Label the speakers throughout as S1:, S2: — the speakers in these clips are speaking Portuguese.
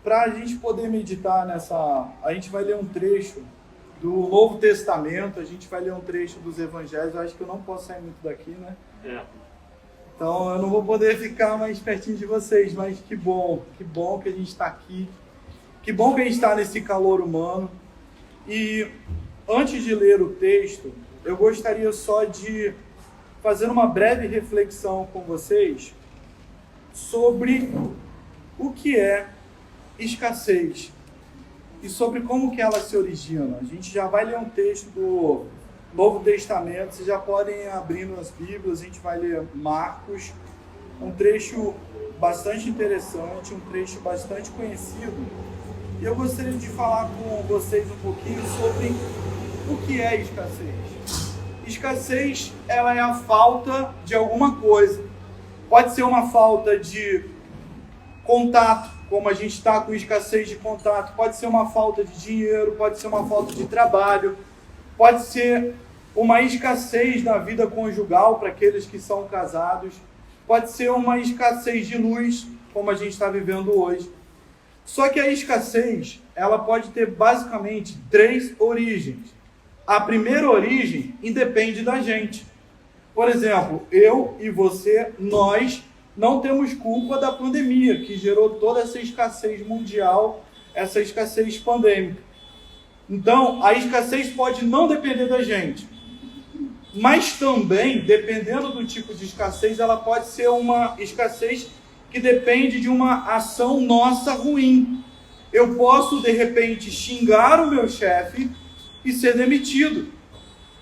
S1: para a gente poder meditar nessa... A gente vai ler um trecho do Novo Testamento, a gente vai ler um trecho dos Evangelhos. Eu acho que eu não posso sair muito daqui, né? Então eu não vou poder ficar mais pertinho de vocês, mas que bom que a gente está aqui. Que bom que a gente está nesse calor humano. E antes de ler o texto, eu gostaria só de fazer uma breve reflexão com vocês sobre o que é escassez e sobre como que ela se origina. A gente já vai ler um texto do Novo Testamento, vocês já podem ir abrindo as Bíblias, a gente vai ler Marcos, um trecho bastante interessante, um trecho bastante conhecido. E eu gostaria de falar com vocês um pouquinho sobre o que é escassez. Escassez, ela é a falta de alguma coisa. Pode ser uma falta de contato, como a gente está com escassez de contato. Pode ser uma falta de dinheiro, pode ser uma falta de trabalho. Pode ser uma escassez na vida conjugal para aqueles que são casados. Pode ser uma escassez de luz, como a gente está vivendo hoje. Só que a escassez, ela pode ter basicamente 3 origens. A primeira origem independe da gente. Por exemplo, eu e você, nós não temos culpa da pandemia, que gerou toda essa escassez mundial, essa escassez pandêmica. Então, a escassez pode não depender da gente. Mas também, dependendo do tipo de escassez, ela pode ser uma escassez que depende de uma ação nossa ruim. Eu posso, de repente, xingar o meu chefe e ser demitido.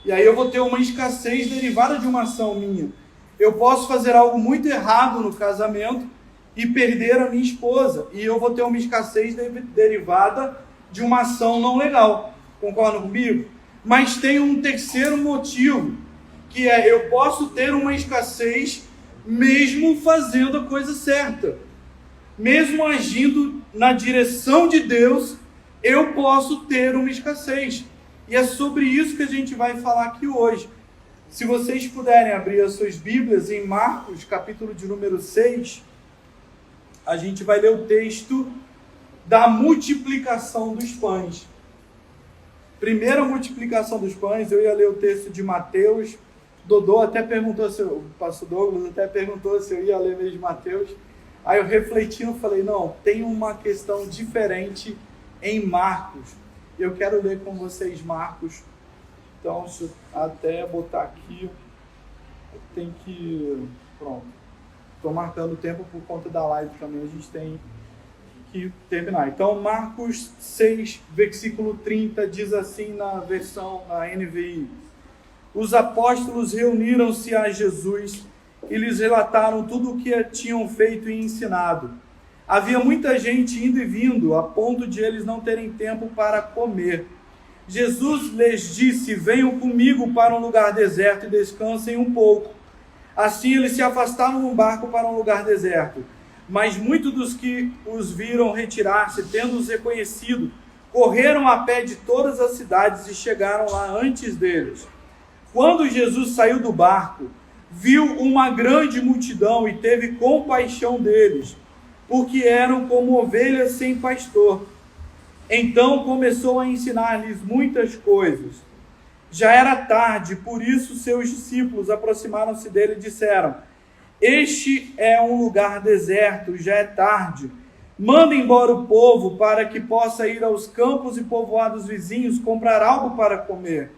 S1: E aí eu vou ter uma escassez derivada de uma ação minha. Eu posso fazer algo muito errado no casamento e perder a minha esposa. E eu vou ter uma escassez derivada de uma ação não legal. Concordam comigo? Mas tem um terceiro motivo, que é eu posso ter uma escassez mesmo fazendo a coisa certa. Mesmo agindo na direção de Deus, eu posso ter uma escassez. E é sobre isso que a gente vai falar aqui hoje. Se vocês puderem abrir as suas Bíblias em Marcos, capítulo de número 6, a gente vai ler o texto da multiplicação dos pães. Primeira multiplicação dos pães, eu ia ler o texto de Mateus. Dodô até perguntou, o pastor Douglas até perguntou se eu ia ler mesmo Mateus. Aí eu refletindo, falei, não, tem uma questão diferente em Marcos. Eu quero ler com vocês Marcos. Então, se eu até botar aqui, tem que... Pronto. Estou marcando o tempo por conta da live também, a gente tem que terminar. Então, Marcos 6, versículo 30, diz assim na versão, na NVI. Os apóstolos reuniram-se a Jesus e lhes relataram tudo o que tinham feito e ensinado. Havia muita gente indo e vindo, a ponto de eles não terem tempo para comer. Jesus lhes disse, venham comigo para um lugar deserto e descansem um pouco. Assim eles se afastaram no barco para um lugar deserto. Mas muitos dos que os viram retirar-se, tendo-os reconhecido, correram a pé de todas as cidades e chegaram lá antes deles. Quando Jesus saiu do barco, viu uma grande multidão e teve compaixão deles, porque eram como ovelhas sem pastor. Então começou a ensinar-lhes muitas coisas. Já era tarde, por isso seus discípulos aproximaram-se dele e disseram, este é um lugar deserto, já é tarde. Manda embora o povo para que possa ir aos campos e povoados vizinhos comprar algo para comer.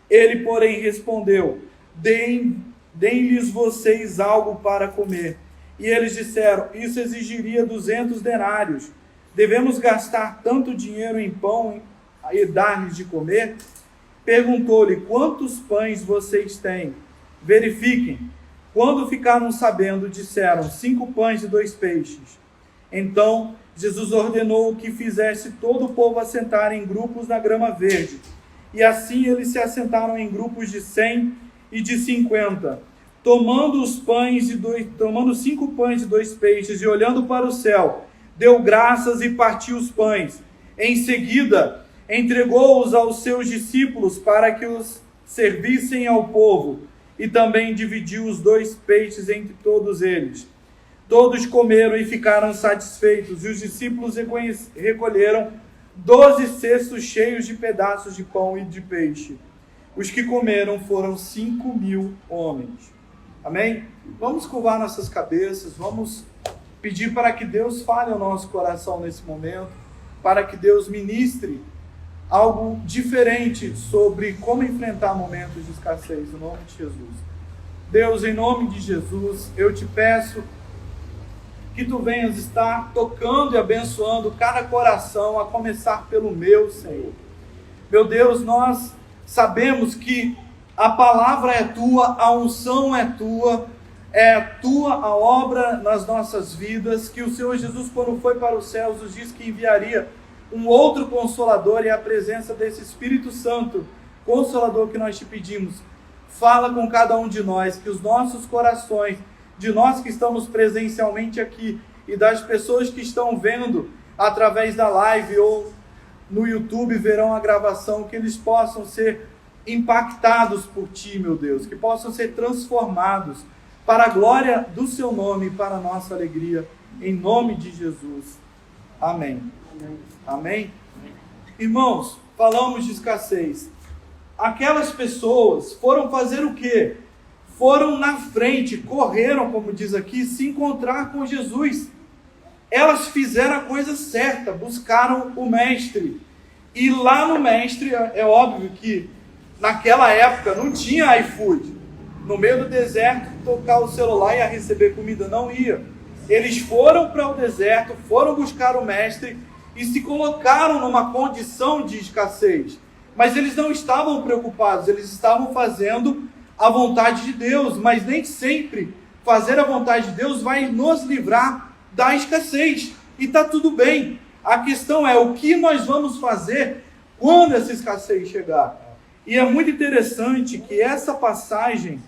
S1: Ele, porém, respondeu, deem-lhes vocês algo para comer. E eles disseram, isso exigiria 200 denários. Devemos gastar tanto dinheiro em pão e dar-lhes de comer? Perguntou-lhe, quantos pães vocês têm? Verifiquem. Quando ficaram sabendo, disseram, 5 pães e 2 peixes. Então, Jesus ordenou que fizesse todo o povo assentar em grupos na grama verde. E assim eles se assentaram em grupos de 100 e de 50. Tomando 5 pães e 2 peixes e olhando para o céu, deu graças e partiu os pães. Em seguida, entregou-os aos seus discípulos para que os servissem ao povo, e também dividiu os 2 peixes entre todos eles. Todos comeram e ficaram satisfeitos, e os discípulos recolheram 12 cestos cheios de pedaços de pão e de peixe. Os que comeram foram 5.000 homens. Amém? Vamos curvar nossas cabeças, vamos pedir para que Deus fale ao nosso coração nesse momento, para que Deus ministre algo diferente sobre como enfrentar momentos de escassez, em nome de Jesus. Deus, em nome de Jesus, eu te peço que tu venhas estar tocando e abençoando cada coração, a começar pelo meu, Senhor. Meu Deus, nós sabemos que a palavra é tua, a unção é tua a obra nas nossas vidas, que o Senhor Jesus, quando foi para os céus, nos disse que enviaria um outro Consolador, e a presença desse Espírito Santo, Consolador que nós te pedimos, fala com cada um de nós, que os nossos corações, de nós que estamos presencialmente aqui, e das pessoas que estão vendo através da live ou no YouTube, verão a gravação, que eles possam ser impactados por ti, meu Deus, que possam ser transformados para a glória do seu nome e para a nossa alegria, em nome de Jesus. Amém. Amém? Irmãos, falamos de escassez. Aquelas pessoas foram fazer o quê? Foram na frente, correram, como diz aqui, se encontrar com Jesus. Elas fizeram a coisa certa, buscaram o Mestre. E lá no Mestre, é óbvio que naquela época não tinha iFood. No meio do deserto, tocar o celular e ia receber comida, não ia. Eles foram para o deserto, foram buscar o Mestre e se colocaram numa condição de escassez. Mas eles não estavam preocupados, eles estavam fazendo a vontade de Deus, mas nem sempre fazer a vontade de Deus vai nos livrar da escassez. E está tudo bem. A questão é o que nós vamos fazer quando essa escassez chegar. E é muito interessante que essa passagem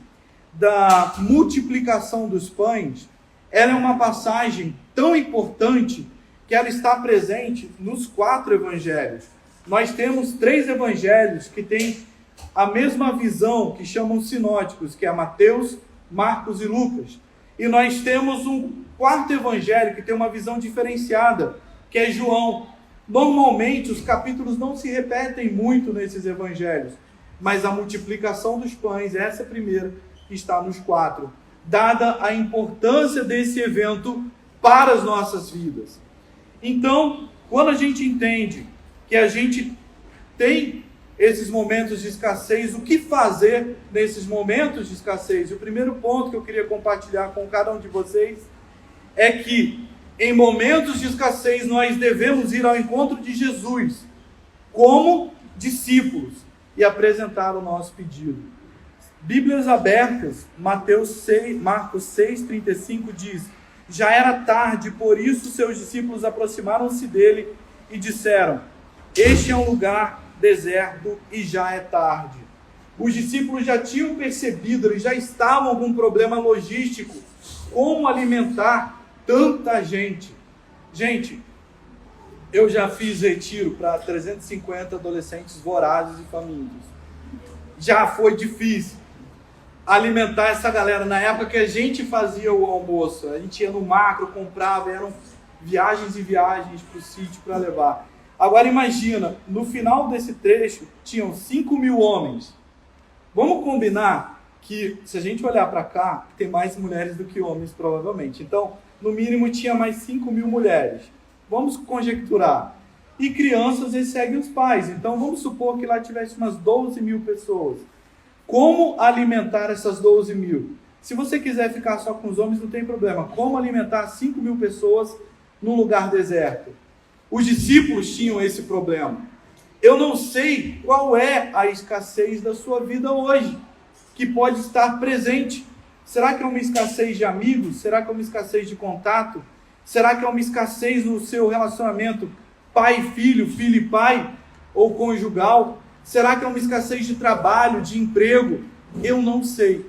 S1: da multiplicação dos pães, ela é uma passagem tão importante que ela está presente nos 4 evangelhos. Nós temos 3 evangelhos que têm a mesma visão, que chamam sinóticos, que é Mateus, Marcos e Lucas. E nós temos um 4º evangelho que tem uma visão diferenciada, que é João. Normalmente os capítulos não se repetem muito nesses evangelhos, mas a multiplicação dos pães, essa primeira, está nos 4, dada a importância desse evento para as nossas vidas. Então, quando a gente entende que a gente tem esses momentos de escassez, o que fazer nesses momentos de escassez? E o primeiro ponto que eu queria compartilhar com cada um de vocês é que em momentos de escassez nós devemos ir ao encontro de Jesus como discípulos e apresentar o nosso pedido. Bíblias abertas, Marcos 6:35 diz: já era tarde, por isso seus discípulos aproximaram-se dele e disseram: este é um lugar deserto e já é tarde. Os discípulos já tinham percebido, eles já estavam com um problema logístico, como alimentar tanta gente. Gente, eu já fiz retiro para 350 adolescentes vorazes e famintos. Já foi difícil alimentar essa galera. Na época que a gente fazia o almoço, a gente ia no macro, comprava, eram viagens e viagens para o sítio para levar. Agora imagina, no final desse trecho, tinham 5.000 homens. Vamos combinar que, se a gente olhar para cá, tem mais mulheres do que homens, provavelmente. Então, no mínimo, tinha mais 5.000 mulheres. Vamos conjecturar. E crianças, eles seguem os pais. Então, vamos supor que lá tivesse umas 12.000 pessoas. Como alimentar essas 12.000? Se você quiser ficar só com os homens, não tem problema. Como alimentar 5.000 pessoas num lugar deserto? Os discípulos tinham esse problema. Eu não sei qual é a escassez da sua vida hoje, que pode estar presente. Será que é uma escassez de amigos? Será que é uma escassez de contato? Será que é uma escassez no seu relacionamento pai e filho, filho e pai, ou conjugal? Será que é uma escassez de trabalho, de emprego? Eu não sei.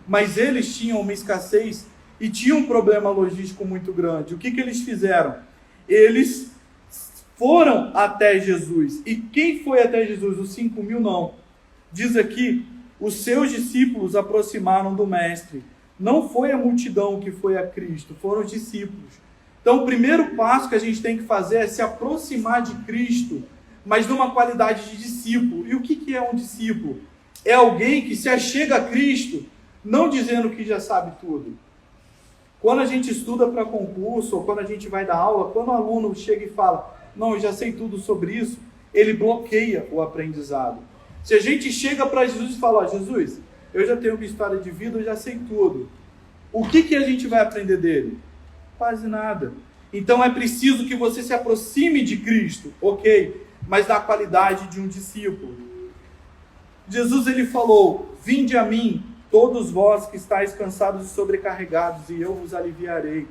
S1: Mas eles tinham uma escassez e tinham um problema logístico muito grande. O que eles fizeram? Eles foram até Jesus. E quem foi até Jesus? Os 5.000 não. Diz aqui, os seus discípulos aproximaram do Mestre. Não foi a multidão que foi a Cristo, foram os discípulos. Então, o primeiro passo que a gente tem que fazer é se aproximar de Cristo, mas numa qualidade de discípulo. E o que é um discípulo? É alguém que se achega a Cristo, não dizendo que já sabe tudo. Quando a gente estuda para concurso, ou quando a gente vai dar aula, quando o aluno chega e fala, não, eu já sei tudo sobre isso, ele bloqueia o aprendizado. Se a gente chega para Jesus e fala, Jesus, eu já tenho uma história de vida, eu já sei tudo. O que a gente vai aprender dele? Quase nada. Então é preciso que você se aproxime de Cristo, ok? Mas da qualidade de um discípulo. Jesus, ele falou, vinde a mim, todos vós que estáis cansados e sobrecarregados, e eu vos aliviarei.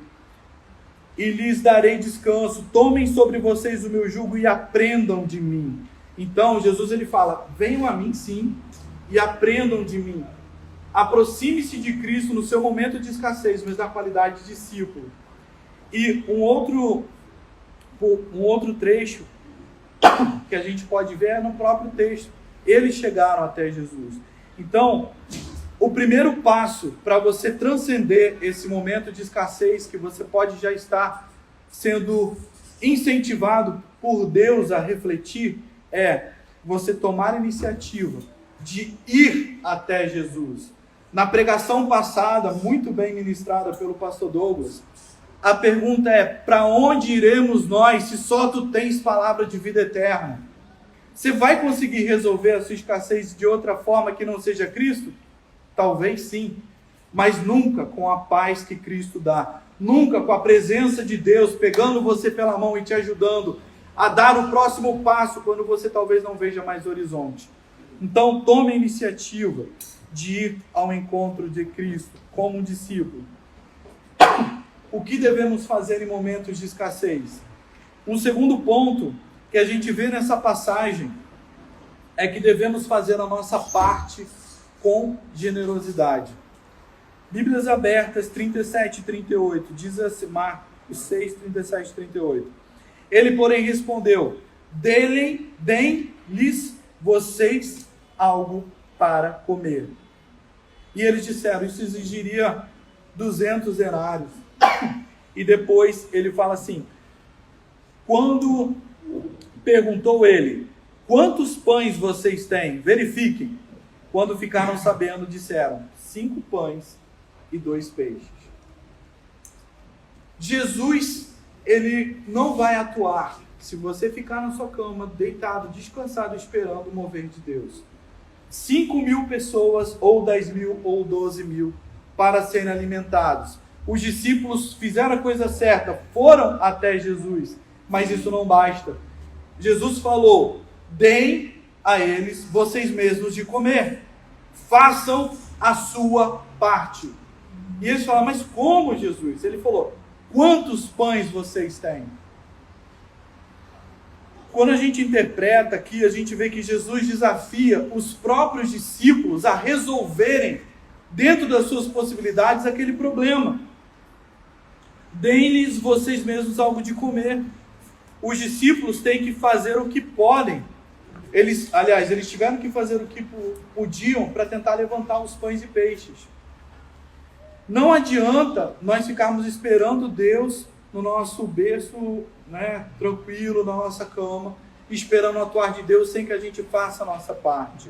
S1: E lhes darei descanso. Tomem sobre vocês o meu jugo e aprendam de mim. Então, Jesus, ele fala, venham a mim sim, e aprendam de mim. Aproxime-se de Cristo no seu momento de escassez, mas da qualidade de discípulo. E um outro trecho que a gente pode ver é no próprio texto. Eles chegaram até Jesus. Então, o primeiro passo para você transcender esse momento de escassez que você pode já estar sendo incentivado por Deus a refletir é você tomar a iniciativa de ir até Jesus. Na pregação passada, muito bem ministrada pelo pastor Douglas, a pergunta é, para onde iremos nós se só tu tens palavra de vida eterna? Você vai conseguir resolver a sua escassez de outra forma que não seja Cristo? Talvez sim, mas nunca com a paz que Cristo dá. Nunca com a presença de Deus pegando você pela mão e te ajudando a dar o próximo passo quando você talvez não veja mais horizonte. Então tome a iniciativa de ir ao encontro de Cristo como um discípulo. O que devemos fazer em momentos de escassez? Um segundo ponto que a gente vê nessa passagem é que devemos fazer a nossa parte com generosidade. Bíblias abertas 37 e 38, diz assim, Marcos 6, 37 e 38. Ele, porém, respondeu, deem-lhes vocês algo para comer. E eles disseram, isso exigiria 200 denários. E depois ele fala assim, quando perguntou ele, quantos pães vocês têm? Verifiquem. Quando ficaram sabendo, disseram, 5 pães e 2 peixes. Jesus, ele não vai atuar se você ficar na sua cama, deitado, descansado, esperando o mover de Deus. 5.000 pessoas, ou 10.000, ou 12.000, para serem alimentados. Os discípulos fizeram a coisa certa, foram até Jesus, mas isso não basta. Jesus falou, deem a eles vocês mesmos de comer. Façam a sua parte. E eles falaram, mas como, Jesus? Ele falou, quantos pães vocês têm? Quando a gente interpreta aqui, a gente vê que Jesus desafia os próprios discípulos a resolverem, dentro das suas possibilidades, aquele problema. Deem-lhes vocês mesmos algo de comer. Os discípulos têm que fazer o que podem. Eles tiveram que fazer o que podiam para tentar levantar os pães e peixes. Não adianta nós ficarmos esperando Deus no nosso berço, tranquilo, na nossa cama, esperando o atuar de Deus sem que a gente faça a nossa parte.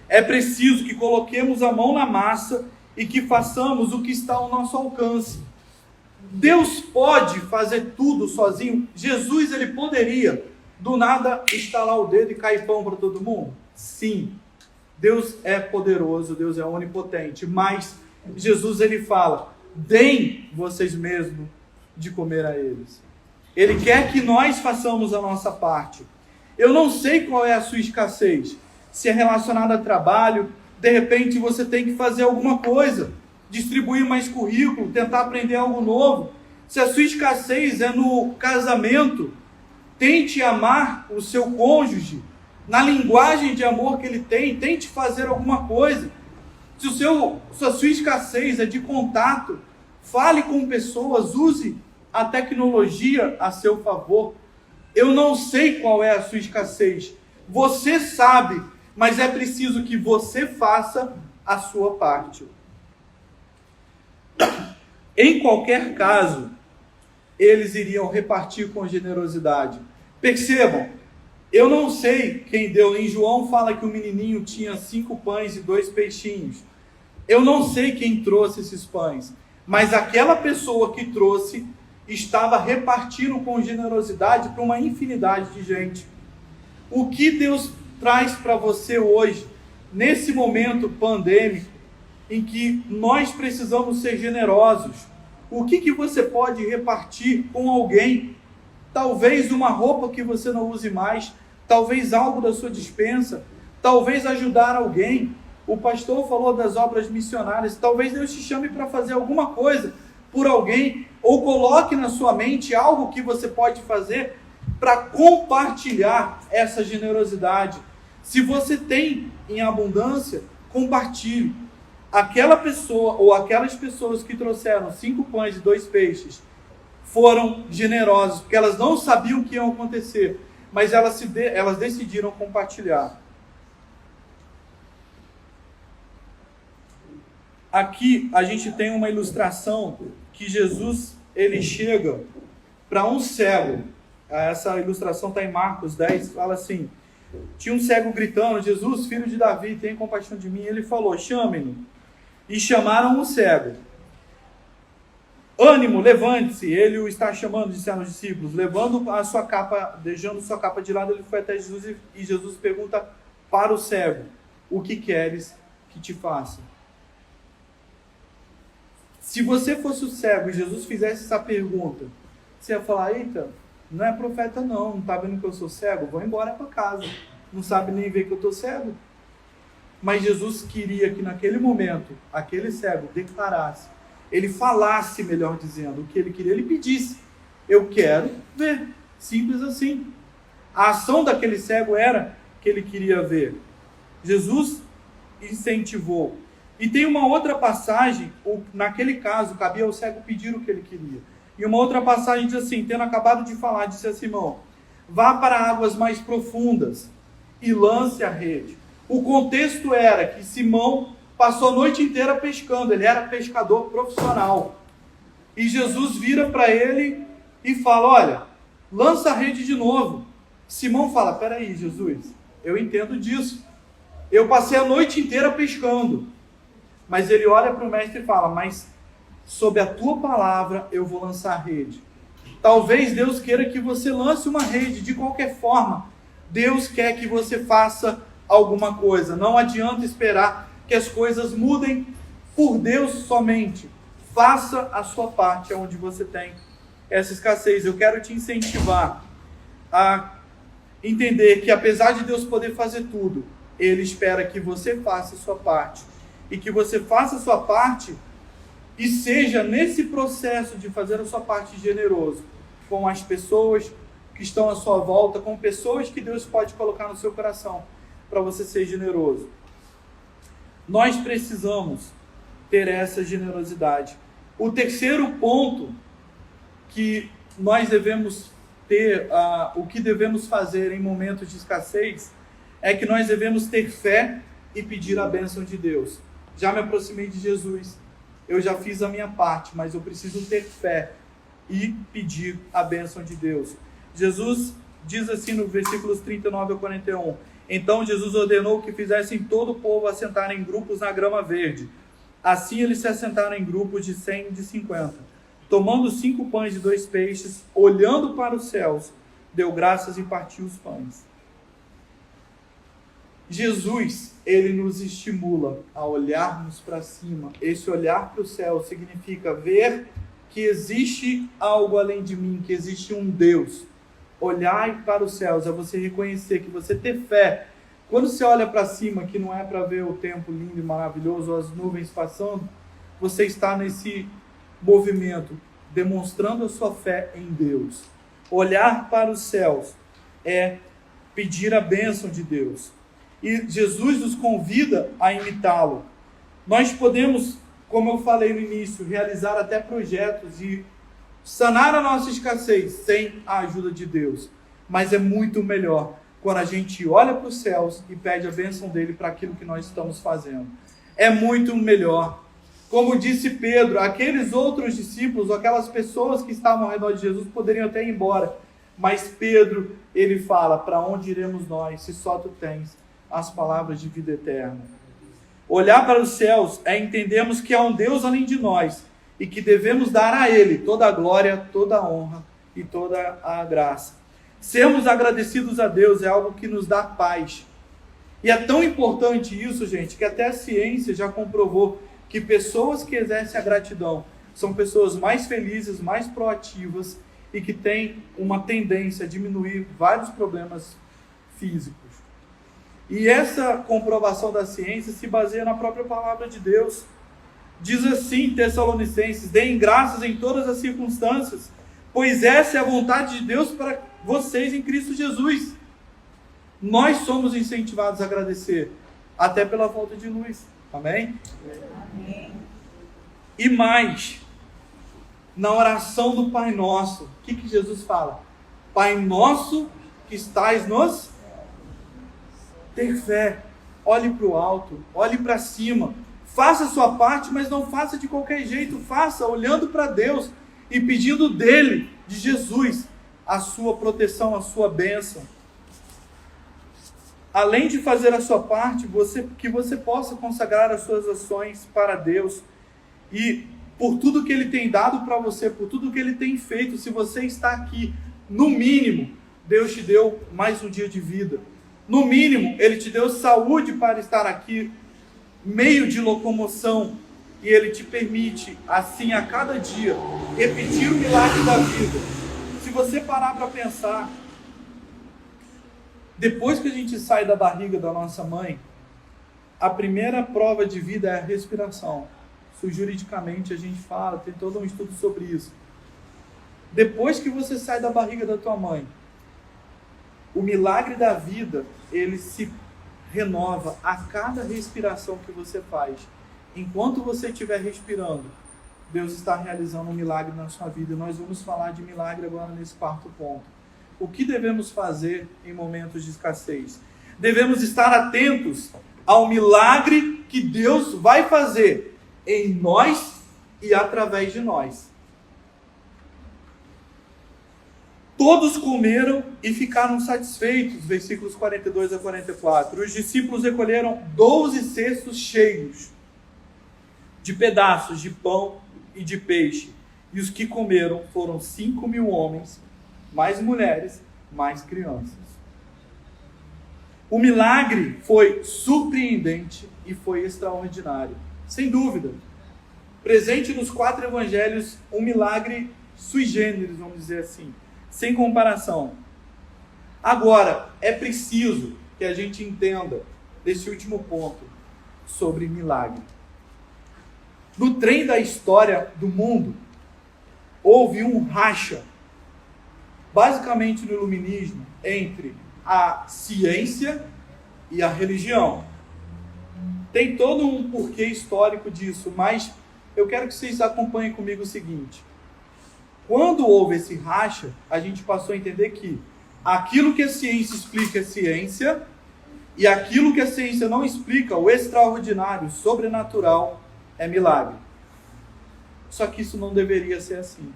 S1: É preciso que coloquemos a mão na massa e que façamos o que está ao nosso alcance. Deus pode fazer tudo sozinho? Jesus, ele poderia do nada estalar o dedo e cair pão para todo mundo? Sim, Deus é poderoso, Deus é onipotente, mas Jesus, ele fala, deem vocês mesmos de comer a eles. Ele quer que nós façamos a nossa parte. Eu não sei qual é a sua escassez, se é relacionada a trabalho, de repente você tem que fazer alguma coisa, distribuir mais currículo, tentar aprender algo novo. Se a sua escassez é no casamento, tente amar o seu cônjuge, na linguagem de amor que ele tem, tente fazer alguma coisa. Se a sua escassez é de contato, fale com pessoas, use a tecnologia a seu favor. Eu não sei qual é a sua escassez, você sabe, mas é preciso que você faça a sua parte. Em qualquer caso, eles iriam repartir com generosidade. Percebam, eu não sei quem deu. Em João fala que o menininho tinha 5 pães e 2 peixinhos. Eu não sei quem trouxe esses pães, mas aquela pessoa que trouxe estava repartindo com generosidade para uma infinidade de gente. O que Deus traz para você hoje, nesse momento pandêmico, em que nós precisamos ser generosos? O que você pode repartir com alguém? Talvez uma roupa que você não use mais, talvez algo da sua despensa, talvez ajudar alguém. O pastor falou das obras missionárias. Talvez Deus te chame para fazer alguma coisa por alguém, ou coloque na sua mente algo que você pode fazer para compartilhar essa generosidade. Se você tem em abundância, compartilhe. Aquela pessoa ou aquelas pessoas que trouxeram 5 pães e 2 peixes foram generosas, porque elas não sabiam o que ia acontecer, mas elas decidiram compartilhar. Aqui a gente tem uma ilustração que Jesus, ele chega para um cego. Essa ilustração está em Marcos 10, fala assim: tinha um cego gritando: Jesus, filho de Davi, tem compaixão de mim. Ele falou: chame-no. E chamaram o cego. Ânimo, levante-se. Ele o está chamando, disseram os discípulos. Levando a sua capa, deixando sua capa de lado, ele foi até Jesus e Jesus pergunta para o cego: o que queres que te faça? Se você fosse o cego e Jesus fizesse essa pergunta, você ia falar: eita, não é profeta não está vendo que eu sou cego? Vou embora para casa. Não sabe nem ver que eu estou cego. Mas Jesus queria que naquele momento, aquele cego declarasse, ele falasse, melhor dizendo, o que ele queria, ele pedisse: eu quero ver. Simples assim. A ação daquele cego era que ele queria ver. Jesus incentivou. E tem uma outra passagem, naquele caso, cabia ao cego pedir o que ele queria. E uma outra passagem diz assim, tendo acabado de falar, disse a Simão: vá para águas mais profundas e lance a rede. O contexto era que Simão passou a noite inteira pescando, ele era pescador profissional. E Jesus vira para ele e fala: olha, lança a rede de novo. Simão fala: peraí, Jesus, eu entendo disso. Eu passei a noite inteira pescando. Mas ele olha para o mestre e fala: mas sob a tua palavra eu vou lançar a rede. Talvez Deus queira que você lance uma rede de qualquer forma. Deus quer que você faça alguma coisa. Não adianta esperar que as coisas mudem por Deus somente. Faça a sua parte onde você tem essa escassez. Eu quero te incentivar a entender que apesar de Deus poder fazer tudo, Ele espera que você faça a sua parte. E que você faça a sua parte e seja nesse processo de fazer a sua parte generoso com as pessoas que estão à sua volta, com pessoas que Deus pode colocar no seu coração para você ser generoso. Nós precisamos ter essa generosidade. O terceiro ponto que nós devemos ter, o que devemos fazer em momentos de escassez, é que nós devemos ter fé e pedir a bênção de Deus. Já me aproximei de Jesus, eu já fiz a minha parte, mas eu preciso ter fé e pedir a bênção de Deus. Jesus diz assim no versículos 39 a 41, então Jesus ordenou que fizessem todo o povo assentar em grupos na grama verde. Assim eles se assentaram em grupos de 100 e de 50. Tomando 5 pães e 2 peixes, olhando para os céus, deu graças e partiu os pães. Jesus, ele nos estimula a olharmos para cima. Esse olhar para o céu significa ver que existe algo além de mim, que existe um Deus. Olhar para os céus é você reconhecer que você ter fé. Quando você olha para cima, que não é para ver o tempo lindo e maravilhoso, as nuvens passando, você está nesse movimento, demonstrando a sua fé em Deus. Olhar para os céus é pedir a bênção de Deus. E Jesus nos convida a imitá-lo. Nós podemos, como eu falei no início, realizar até projetos e sanar a nossa escassez sem a ajuda de Deus. Mas é muito melhor quando a gente olha para os céus e pede a bênção dele para aquilo que nós estamos fazendo. É muito melhor Como disse Pedro, aqueles outros discípulos, aquelas pessoas que estavam ao redor de Jesus poderiam até ir embora. Mas Pedro, ele fala, para onde iremos nós, se só tu tens as palavras de vida eterna? Olhar para os céus é entendermos que há um Deus além de nós e que devemos dar a Ele toda a glória, toda a honra e toda a graça. Sermos agradecidos a Deus é algo que nos dá paz. E é tão importante isso, gente, que até a ciência já comprovou que pessoas que exercem a gratidão são pessoas mais felizes, mais proativas e que têm uma tendência a diminuir vários problemas físicos. E essa comprovação da ciência se baseia na própria palavra de Deus. Diz assim, Tessalonicenses: deem graças em todas as circunstâncias, pois essa é a vontade de Deus para vocês em Cristo Jesus. Nós somos incentivados a agradecer, até pela falta de luz. Amém? Amém. E mais, na oração do Pai Nosso, o que Jesus fala? Pai Nosso que estais nos... Ter fé, olhe para o alto, olhe para cima, faça a sua parte, mas não faça de qualquer jeito, faça olhando para Deus e pedindo dele, de Jesus, a sua proteção, a sua bênção. Além de fazer a sua parte, que você possa consagrar as suas ações para Deus e por tudo que Ele tem dado para você, por tudo que Ele tem feito. Se você está aqui, no mínimo, Deus te deu mais um dia de vida. No mínimo, Ele te deu saúde para estar aqui, meio de locomoção, e Ele te permite, assim, a cada dia, repetir o milagre da vida. Se você parar para pensar, depois que a gente sai da barriga da nossa mãe, a primeira prova de vida é a respiração. Isso juridicamente a gente fala, tem todo um estudo sobre isso. Depois que você sai da barriga da tua mãe, o milagre da vida, ele se renova a cada respiração que você faz. Enquanto você estiver respirando, Deus está realizando um milagre na sua vida. E nós vamos falar de milagre agora nesse quarto ponto. O que devemos fazer em momentos de escassez? Devemos estar atentos ao milagre que Deus vai fazer em nós e através de nós. Todos comeram e ficaram satisfeitos, versículos 42 a 44. Os discípulos recolheram 12 cestos cheios de pedaços de pão e de peixe. E os que comeram foram 5.000 homens, mais mulheres, mais crianças. O milagre foi surpreendente e foi extraordinário. Sem dúvida. Presente nos 4 evangelhos, um milagre sui generis, vamos dizer assim. Sem comparação. Agora, é preciso que a gente entenda desse último ponto sobre milagre. No trem da história do mundo, houve um racha, basicamente no iluminismo, entre a ciência e a religião. Tem todo um porquê histórico disso, mas eu quero que vocês acompanhem comigo o seguinte. Quando houve esse racha, a gente passou a entender que aquilo que a ciência explica é ciência, e aquilo que a ciência não explica, o extraordinário, o sobrenatural, é milagre. Só que isso não deveria ser assim.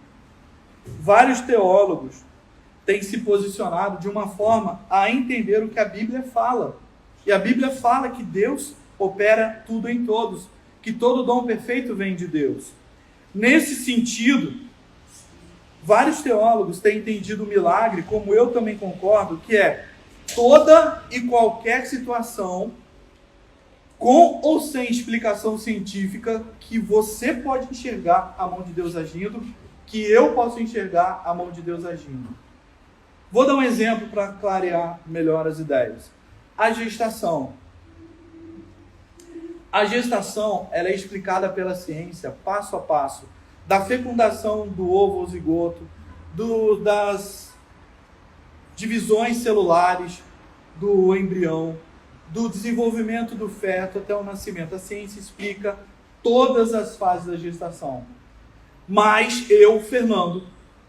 S1: Vários teólogos têm se posicionado de uma forma a entender o que a Bíblia fala. E a Bíblia fala que Deus opera tudo em todos, que todo dom perfeito vem de Deus. Nesse sentido, vários teólogos têm entendido o milagre, como eu também concordo, que é toda e qualquer situação, com ou sem explicação científica, que você pode enxergar a mão de Deus agindo, que eu posso enxergar a mão de Deus agindo. Vou dar um exemplo para clarear melhor as ideias. A gestação. A gestação, ela é explicada pela ciência, passo a passo, da fecundação do ovo ao zigoto, das divisões celulares do embrião, do desenvolvimento do feto até o nascimento. A ciência explica todas as fases da gestação. Mas eu, Fernando,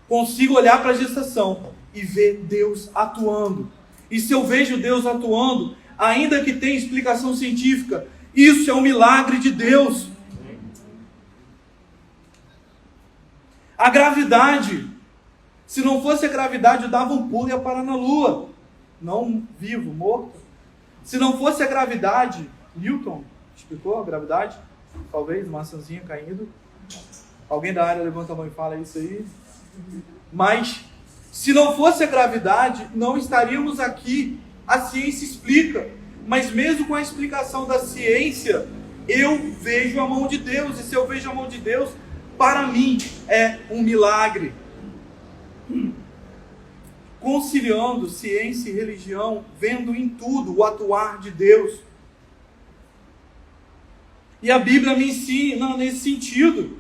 S1: consigo olhar para a gestação e ver Deus atuando. E se eu vejo Deus atuando, ainda que tenha explicação científica, isso é um milagre de Deus. A gravidade. Se não fosse a gravidade, eu dava um pulo e ia parar na Lua. Não vivo, morto. Se não fosse a gravidade, Newton explicou a gravidade? Talvez, maçãzinha caindo. Alguém da área levanta a mão e fala isso aí. Mas, se não fosse a gravidade, não estaríamos aqui. A ciência explica. Mas mesmo com a explicação da ciência, eu vejo a mão de Deus. E se eu vejo a mão de Deus, para mim é um milagre. Conciliando ciência e religião, vendo em tudo o atuar de Deus. E a Bíblia me ensina nesse sentido.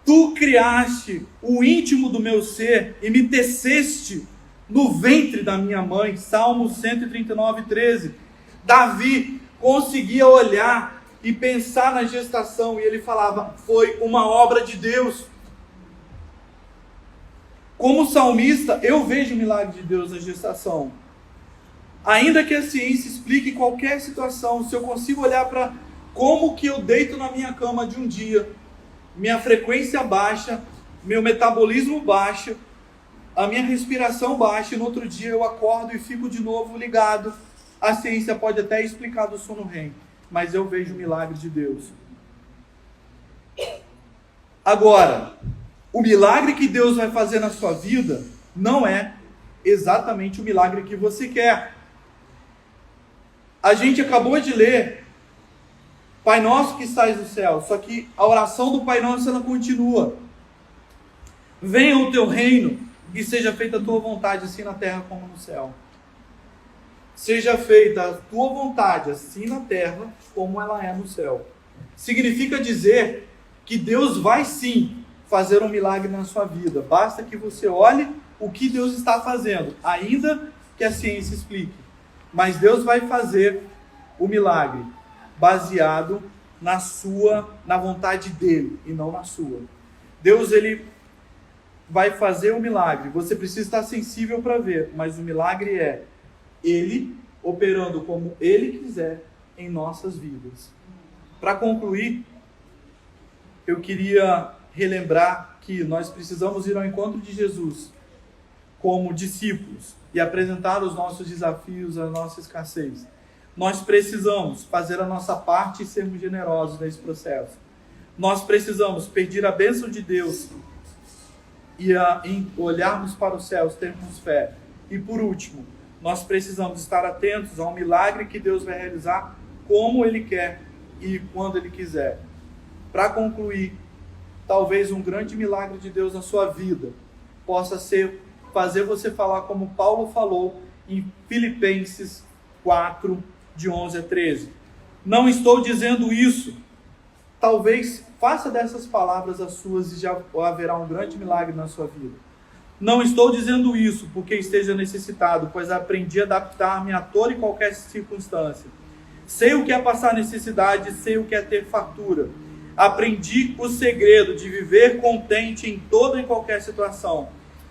S1: Tu criaste o íntimo do meu ser e me teceste no ventre da minha mãe. Salmo 139, 13. Davi conseguia olhar e pensar na gestação, e ele falava, foi uma obra de Deus. Como salmista, eu vejo o milagre de Deus na gestação. Ainda que a ciência explique qualquer situação, se eu consigo olhar para como que eu deito na minha cama de um dia, minha frequência baixa, meu metabolismo baixa, a minha respiração baixa, e no outro dia eu acordo e fico de novo ligado. A ciência pode até explicar do sono REM, mas eu vejo o milagre de Deus. Agora, o milagre que Deus vai fazer na sua vida não é exatamente o milagre que você quer. A gente acabou de ler Pai Nosso que estais no céu, só que a oração do Pai Nosso ela continua. Venha o teu reino e seja feita a tua vontade, assim na terra como no céu. Seja feita a tua vontade, assim na terra como ela é no céu. Significa dizer que Deus vai sim fazer um milagre na sua vida. Basta que você olhe o que Deus está fazendo, ainda que a ciência explique. Mas Deus vai fazer o milagre baseado na vontade dele e não na sua. Deus, ele vai fazer o milagre. Você precisa estar sensível para ver, mas o milagre é ele operando como ele quiser em nossas vidas. Para concluir, eu queria relembrar que nós precisamos ir ao encontro de Jesus como discípulos e apresentar os nossos desafios, a nossa escassez. Nós precisamos fazer a nossa parte e sermos generosos nesse processo. Nós precisamos pedir a bênção de Deus e em olharmos para os céus, termos fé. E por último, nós precisamos estar atentos ao milagre que Deus vai realizar como Ele quer e quando Ele quiser. Para concluir, talvez um grande milagre de Deus na sua vida possa ser fazer você falar como Paulo falou em Filipenses 4, de 11 a 13. Não estou dizendo isso. Talvez faça dessas palavras as suas e já haverá um grande milagre na sua vida. Não estou dizendo isso porque esteja necessitado, pois aprendi a adaptar-me a toda e qualquer circunstância. Sei o que é passar necessidade, sei o que é ter fartura. Aprendi o segredo de viver contente em toda e qualquer situação.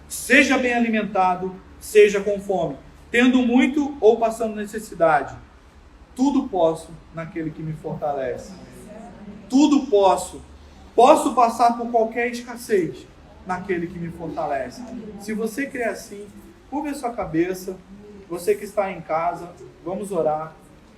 S1: Seja bem alimentado, seja com fome, tendo muito ou passando necessidade. Tudo posso naquele que me fortalece. Tudo posso. Posso passar por qualquer escassez naquele que me fortalece. Se você crê assim, curva a sua cabeça. Você que está em casa, vamos orar.